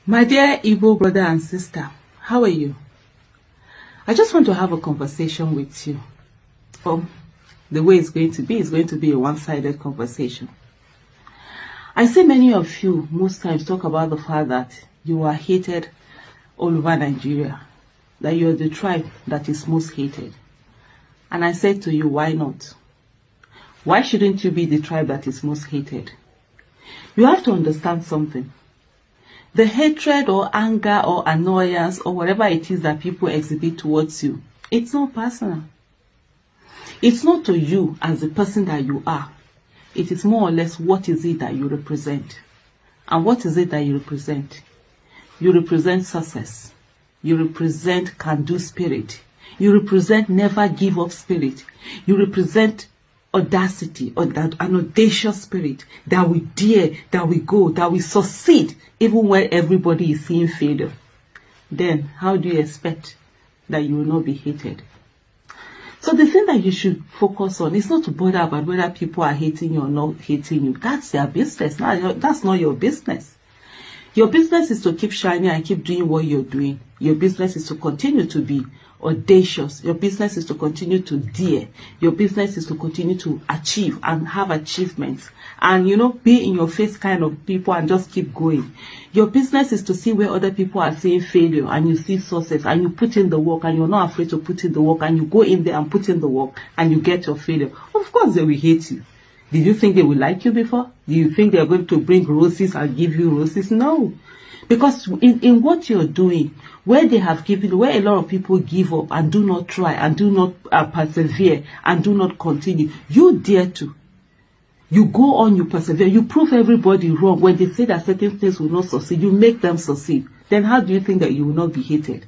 My dear Igbo brother and sister, how are you? I just want to have a conversation with you. The way it's going to be a one-sided conversation. I see many of you most times talk about the fact that you are hated all over Nigeria, that you're the tribe that is most hated. And I said to you, why not? Why shouldn't you be the tribe that is most hated? You have to understand something. The hatred or anger or annoyance or whatever it is that people exhibit towards you, it's not personal. It's not to you as the person that you are. It is more or less what is it that you represent. And what is it that you represent? You represent success. You represent can-do spirit. You represent never give up spirit. You represent audacity, or that an audacious spirit that we dare, that we go, that we succeed even when everybody is seeing failure. Then how do you expect that you will not be hated? So the thing that you should focus on is not to bother about whether people are hating you or not hating you. That's their business. That's not your business. Your business is to keep shining and keep doing what you're doing. Your business is to continue to be audacious. Your business is to continue to dare. Your business is to continue to achieve and have achievements. And, be in your face kind of people and just keep going. Your business is to see where other people are seeing failure and you see success and you put in the work and you're not afraid to put in the work and you go in there and put in the work and you get your failure. Of course they will hate you. Did you think they will like you before? Do you think they're going to bring roses and give you roses? No. Because in what you're doing, where they have given, where a lot of people give up and do not try and do not persevere and do not continue, you dare to. You go on, you persevere, you prove everybody wrong. When they say that certain things will not succeed, you make them succeed. Then how do you think that you will not be hated?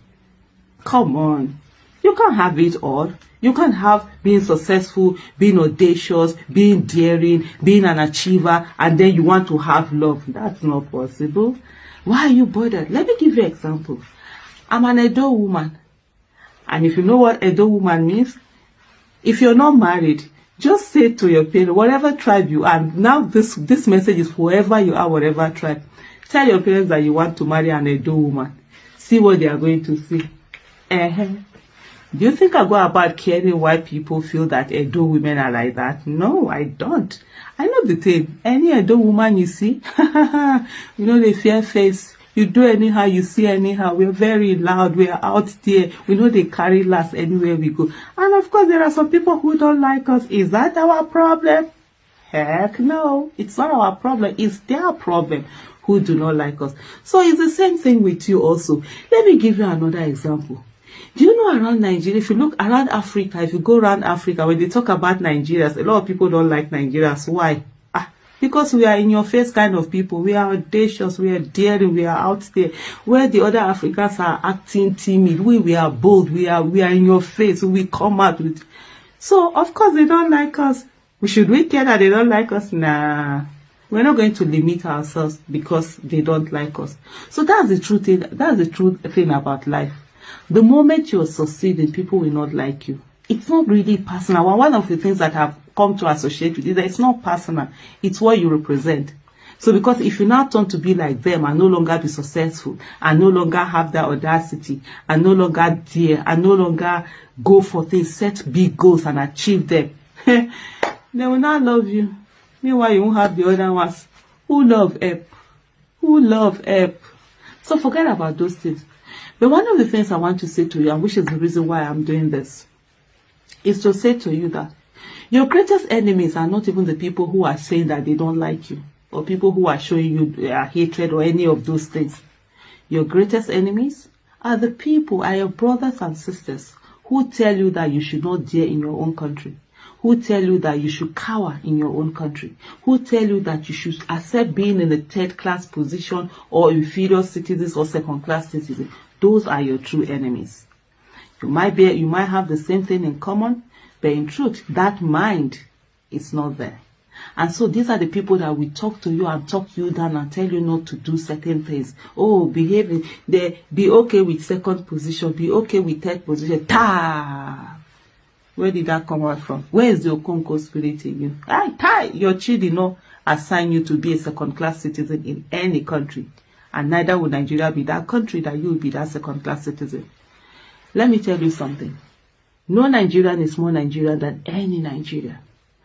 Come on. You can't have it all. You can't have being successful, being audacious, being daring, being an achiever, and then you want to have love. That's not possible. Why are you bothered? Let me give you an example. I'm an Edo woman. And if you know what Edo woman means, if you're not married, just say to your parents, whatever tribe you are, now this message is for whoever you are, whatever tribe. Tell your parents that you want to marry an Edo woman. See what they are going to see. Do you think I go about caring why people feel that Edo women are like that? No, I don't. I know the thing. Any Edo woman you see, they fear face. You do anyhow, you see anyhow. We're very loud. We're out there. We know they carry last anywhere we go. And of course, there are some people who don't like us. Is that our problem? Heck no. It's not our problem. It's their problem who do not like us. So it's the same thing with you also. Let me give you another example. Do you know around Nigeria, if you look around Africa, if you go around Africa, when they talk about Nigerians, a lot of people don't like Nigerians. Why? Because we are in your face kind of people. We are audacious, we are daring, we are out there. Where the other Africans are acting timid, we are bold, we are in your face, we come out with. So, of course, they don't like us. Should we care that they don't like us? Nah. We're not going to limit ourselves because they don't like us. So that's the truth thing. That's the truth thing about life. The moment you're succeeding, people will not like you. It's not really personal. One of the things that have come to associate with it is that it's not personal. It's what you represent. So because if you now turn to be like them and no longer be successful and no longer have that audacity and no longer dare and no longer go for things, set big goals and achieve them, they will not love you. Meanwhile, you won't have the other ones who love help. Who love help. So forget about those things. But one of the things I want to say to you, and which is the reason why I'm doing this, is to say to you that your greatest enemies are not even the people who are saying that they don't like you, or people who are showing you their hatred or any of those things. Your greatest enemies are the people, are your brothers and sisters, who tell you that you should not dare in your own country, who tell you that you should cower in your own country, who tell you that you should accept being in a third-class position or inferior citizens or second-class citizens. Those are your true enemies. You might have the same thing in common, but in truth, that mind is not there. And so these are the people that will talk to you and talk you down and tell you not to do certain things. Oh, be okay with second position, be okay with third position. Where did that come out from? Where is the Okonko spirit in you? Your chi did not assign you to be a second-class citizen in any country. And neither will Nigeria be that country that you will be that second-class citizen. Let me tell you something. No Nigerian is more Nigerian than any Nigerian.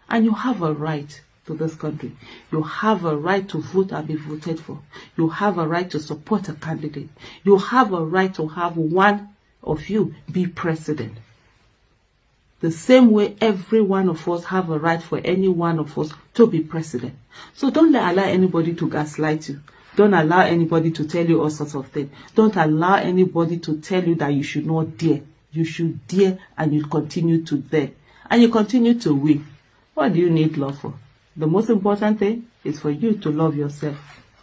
And you have a right to this country. You have a right to vote and be voted for. You have a right to support a candidate. You have a right to have one of you be president. The same way every one of us have a right for any one of us to be president. So don't allow anybody to gaslight you. Don't allow anybody to tell you all sorts of things. Don't allow anybody to tell you that you should not dare. You should dare, and you continue to dare. And you continue to win. What do you need love for? The most important thing is for you to love yourself.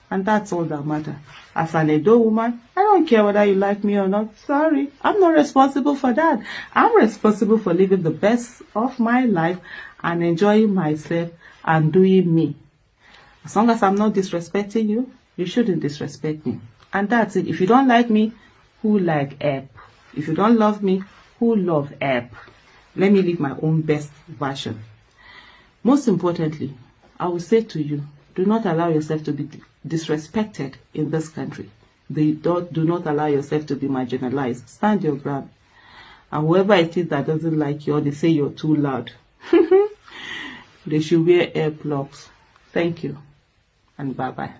And that's all that matters. As an Edo woman, I don't care whether you like me or not. Sorry, I'm not responsible for that. I'm responsible for living the best of my life and enjoying myself and doing me. As long as I'm not disrespecting you, you shouldn't disrespect me. And that's it. If you don't like me, who like Ep? If you don't love me, who love Ep? Let me live my own best version. Most importantly, I will say to you, do not allow yourself to be disrespected in this country. Do not allow yourself to be marginalized. Stand your ground. And whoever it is that doesn't like you or they say you're too loud, they should wear earplugs. Thank you and bye-bye.